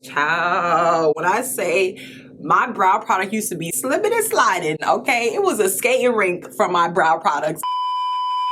Ciao. When I say my brow product used to be slipping and sliding, okay? It was a skating rink from my brow products.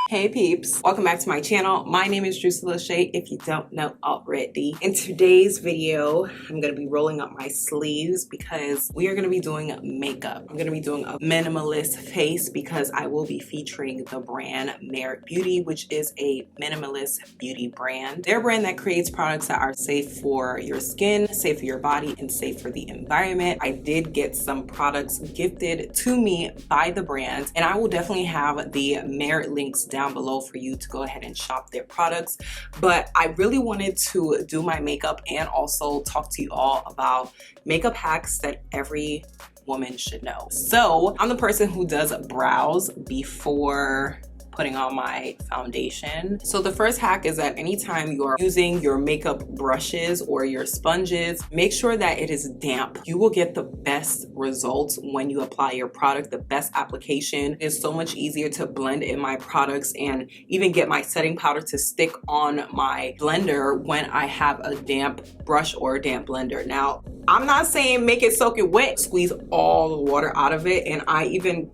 Hey peeps, welcome back to my channel. My name is Drusilla Shay, if you don't know already. In today's video, I'm gonna be rolling up my sleeves because we are gonna be doing makeup. I'm gonna be doing a minimalist face because I will be featuring the brand Merit Beauty, which is a minimalist beauty brand. They're a brand that creates products that are safe for your skin, safe for your body, and safe for the environment. I did get some products gifted to me by the brand, and I will definitely have the Merit links down below for you to go ahead and shop their products. But I really wanted to do my makeup and also talk to you all about makeup hacks that every woman should know. So I'm the person who does brows before putting on my foundation. So the first hack is that anytime you're using your makeup brushes or your sponges, make sure that it is damp. You will get the best results when you apply your product, the best application. It's so much easier to blend in my products and even get my setting powder to stick on my blender when I have a damp brush or a damp blender. Now, I'm not saying make it soak it wet, squeeze all the water out of it, and I even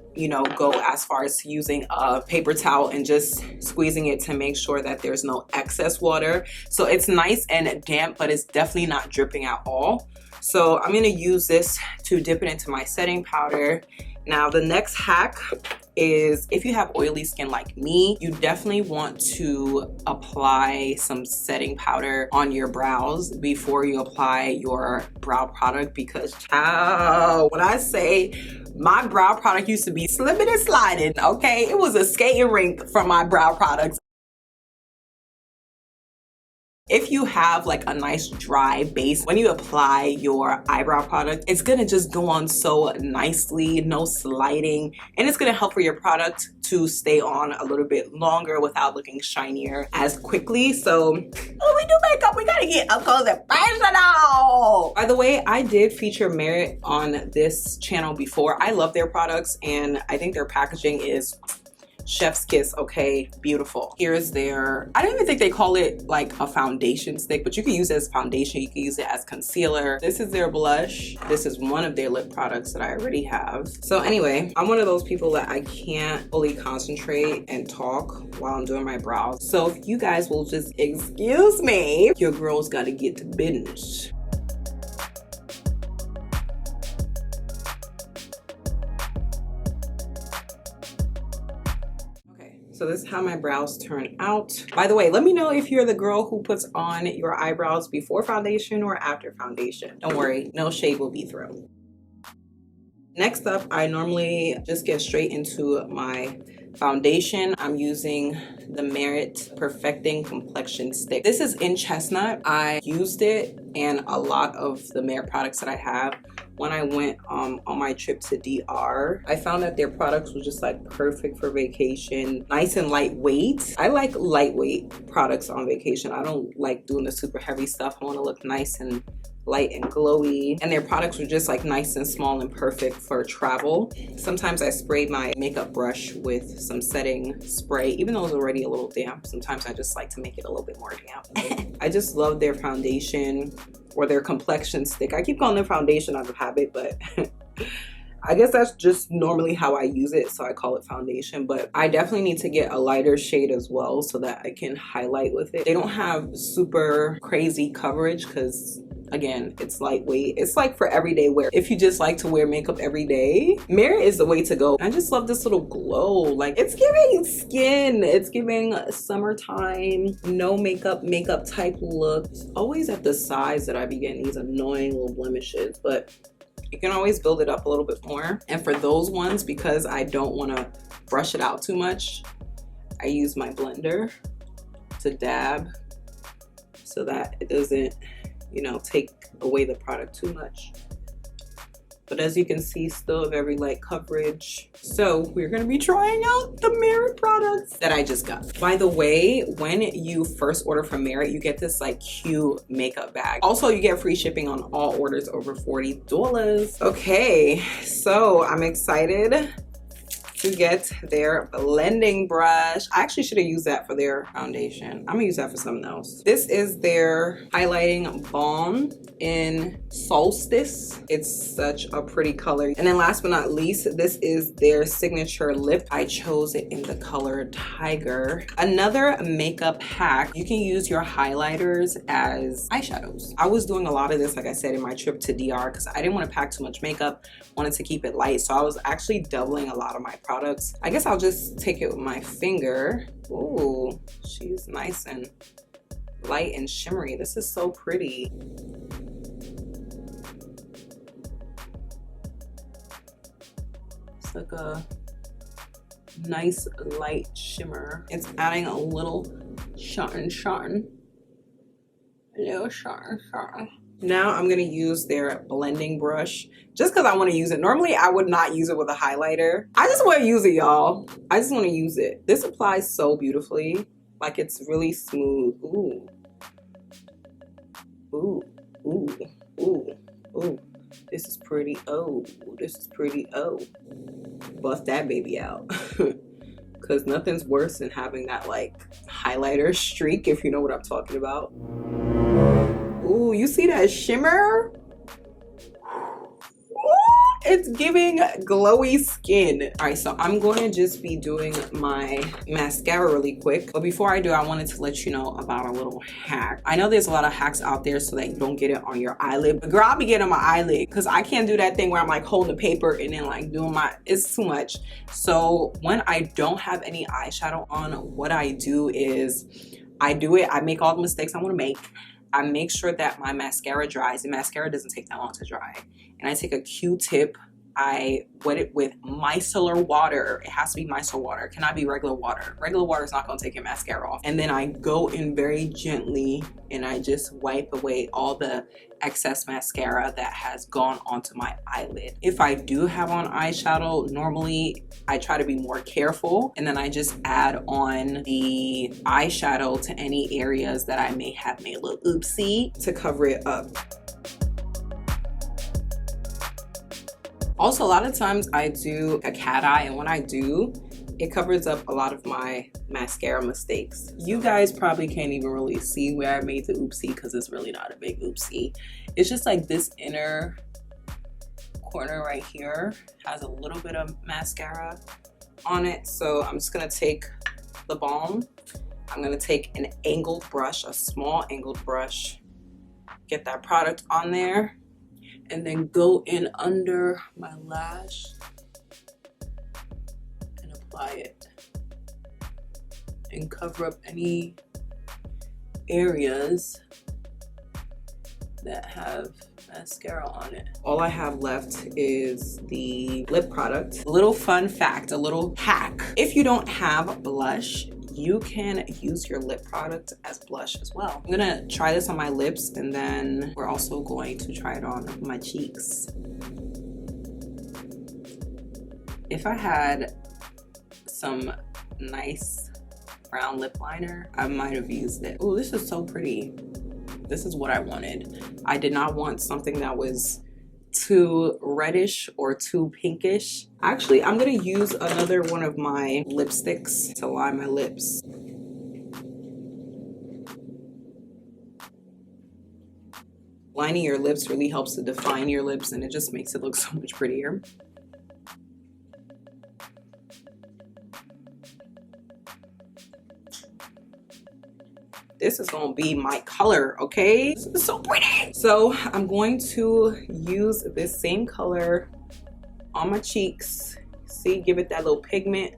go as far as using a paper towel and just squeezing it to make sure that there's no excess water. So it's nice and damp, but it's definitely not dripping at all. So I'm gonna use this to dip it into my setting powder. Now the next hack is, if you have oily skin like me, you definitely want to apply some setting powder on your brows before you apply your brow product, because when I say my brow product used to be slipping and sliding, okay? It was a skating rink from my brow products. If you have like a nice dry base, when you apply your eyebrow product, it's gonna just go on so nicely, no sliding, and it's gonna help for your product to stay on a little bit longer without looking shinier as quickly. So when we do makeup, we gotta get up close and personal. By the way, I did feature Merit on this channel before. I love their products and I think their packaging is chef's kiss, okay? Beautiful. Here's their, I don't even think they call it like a foundation stick, but you can use it as foundation, you can use it as concealer. This is their blush. This is one of their lip products that I already have. So anyway, I'm one of those people that I can't fully concentrate and talk while I'm doing my brows. So if you guys will just excuse me, your girl's gotta get to business. So this is how my brows turn out. By the way, let me know if you're the girl who puts on your eyebrows before foundation or after foundation. Don't worry, no shade will be thrown. Next up, I normally just get straight into my foundation. I'm using the Merit Perfecting Complexion Stick. This is in chestnut. I used it and a lot of the Merit products that I have when I went on my trip to DR. I found that their products were just like perfect for vacation, nice and lightweight. I like lightweight products on vacation. I don't like doing the super heavy stuff. I want to look nice and light and glowy, and their products were just like nice and small and perfect for travel. Sometimes I spray my makeup brush with some setting spray, even though it's already a little damp. Sometimes I just like to make it a little bit more damp. I just love their foundation or their complexion stick. I keep calling them foundation out of habit, but I guess that's just normally how I use it, so I call it foundation. But I definitely need to get a lighter shade as well so that I can highlight with it. They don't have super crazy coverage because, again, it's lightweight. It's like for everyday wear. If you just like to wear makeup every day, Merit is the way to go. I just love this little glow. Like, it's giving skin. It's giving summertime, no makeup type look. It's always at the sides that I be getting these annoying little blemishes, but you can always build it up a little bit more. And for those ones, because I don't want to brush it out too much, I use my blender to dab so that it doesn't take away the product too much. But as you can see, still very light coverage. So we're gonna be trying out the Merit products that I just got. By the way, when you first order from Merit, you get this like cute makeup bag. Also, you get free shipping on all orders over $40. Okay, so I'm excited to get their blending brush. I actually should have used that for their foundation. I'm gonna use that for something else. This is their highlighting balm in Solstice. It's such a pretty color. And then last but not least, this is their signature lip. I chose it in the color Tiger. Another makeup hack, you can use your highlighters as eyeshadows. I was doing a lot of this, like I said, in my trip to DR because I didn't want to pack too much makeup, wanted to keep it light. So I was actually doubling a lot of my products. I guess I'll just take it with my finger. Ooh, she's nice and light and shimmery. This is so pretty. It's like a nice light shimmer. It's adding a little shine. A little shine. Now I'm gonna use their blending brush just because I want to use it. Normally I would not use it with a highlighter. I just want to use it, y'all. I just want to use it. This applies so beautifully. Like, it's really smooth. Ooh. Ooh. Ooh. Ooh. Ooh. This is pretty. Oh, this is pretty. Oh. Bust that baby out. Because nothing's worse than having that like highlighter streak, if you know what I'm talking about. Ooh, you see that shimmer? It's giving glowy skin. All right, so I'm going to just be doing my mascara really quick. But before I do, I wanted to let you know about a little hack. I know there's a lot of hacks out there so that you don't get it on your eyelid. But girl, I'll be getting on my eyelid because I can't do that thing where I'm like holding the paper and then like doing it's too much. So when I don't have any eyeshadow on, what I do is I make all the mistakes I want to make. I make sure that my mascara dries, and mascara doesn't take that long to dry. And I take a Q-tip, I wet it with micellar water. It has to be micellar water. It cannot be regular water. Regular water is not going to take your mascara off. And then I go in very gently and I just wipe away all the excess mascara that has gone onto my eyelid. If I do have on eyeshadow, normally I try to be more careful, and then I just add on the eyeshadow to any areas that I may have made a little oopsie to cover it up. Also, a lot of times I do a cat eye, and when I do, it covers up a lot of my mascara mistakes. You guys probably can't even really see where I made the oopsie because it's really not a big oopsie. It's just like this inner corner right here has a little bit of mascara on it. So I'm just gonna take the balm. I'm gonna take an angled brush, a small angled brush, get that product on there, and then go in under my lash and apply it and cover up any areas that have mascara on it. All I have left is the lip product. A little fun fact, a little hack. If you don't have blush, you can use your lip product as blush as well. I'm gonna try this on my lips, and then we're also going to try it on my cheeks. If I had some nice brown lip liner, I might have used it. Oh, this is so pretty. This is what I wanted. I did not want something that was too reddish or too pinkish. Actually, I'm gonna use another one of my lipsticks to line my lips. Lining your lips really helps to define your lips, and it just makes it look so much prettier. This is gonna be my color, okay? This is so pretty. So I'm going to use this same color on my cheeks. See, give it that little pigment.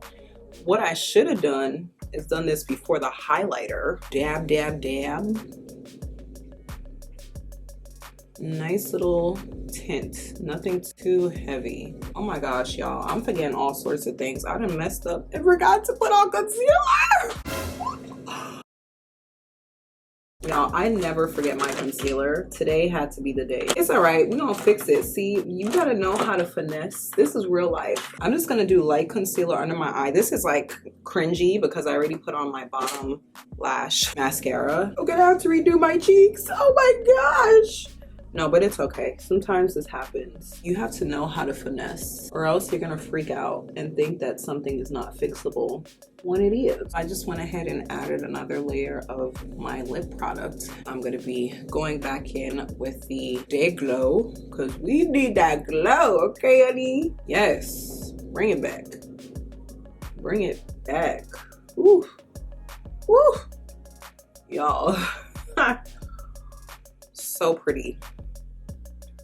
What I should have done is done this before the highlighter. Dab, dab, dab. Nice little tint, nothing too heavy. Oh my gosh, y'all, I'm forgetting all sorts of things. I done messed up and forgot to put on concealer. Y'all, I never forget my concealer. Today had to be the day. It's all right, we're gonna fix it. See, you gotta know how to finesse. This is real life. I'm just gonna do light concealer under my eye. This is like cringy because I already put on my bottom lash mascara. I'm gonna have to redo my cheeks. Oh my gosh. No, but it's okay. Sometimes this happens. You have to know how to finesse, or else you're gonna freak out and think that something is not fixable when it is. I just went ahead and added another layer of my lip product. I'm gonna be going back in with the Day Glow, because we need that glow, okay, honey? Yes, bring it back. Bring it back. Woo, woo, y'all. So pretty.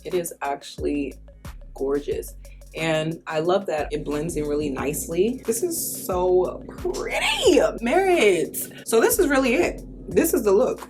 It is actually gorgeous. And I love that it blends in really nicely. This is so pretty. Merits. So this is really it. This is the look.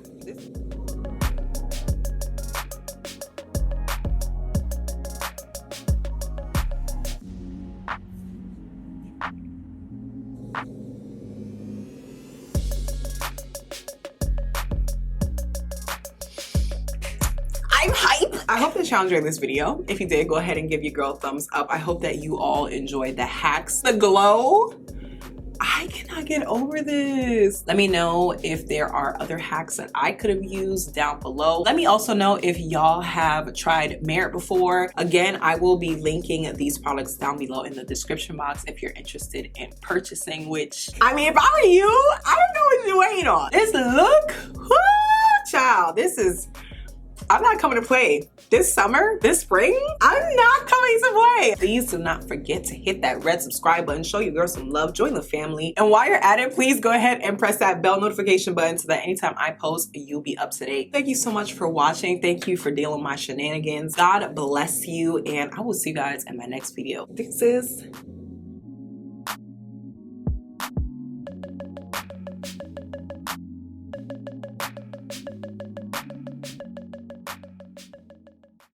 I'm hype. I hope that y'all enjoyed this video. If you did, go ahead and give your girl a thumbs up. I hope that you all enjoyed the hacks, the glow. I cannot get over this. Let me know if there are other hacks that I could have used down below. Let me also know if y'all have tried Merit before. Again, I will be linking these products down below in the description box if you're interested in purchasing, which, I mean, if I were you, I don't know what you're waiting on. This look, whoo, child, this is, I'm not coming to play. This summer, this spring, I'm not coming to play. Please do not forget to hit that red subscribe button, show your girl some love, join the family. And while you're at it, please go ahead and press that bell notification button so that anytime I post, you'll be up to date. Thank you so much for watching. Thank you for dealing with my shenanigans. God bless you, and I will see you guys in my next video. This is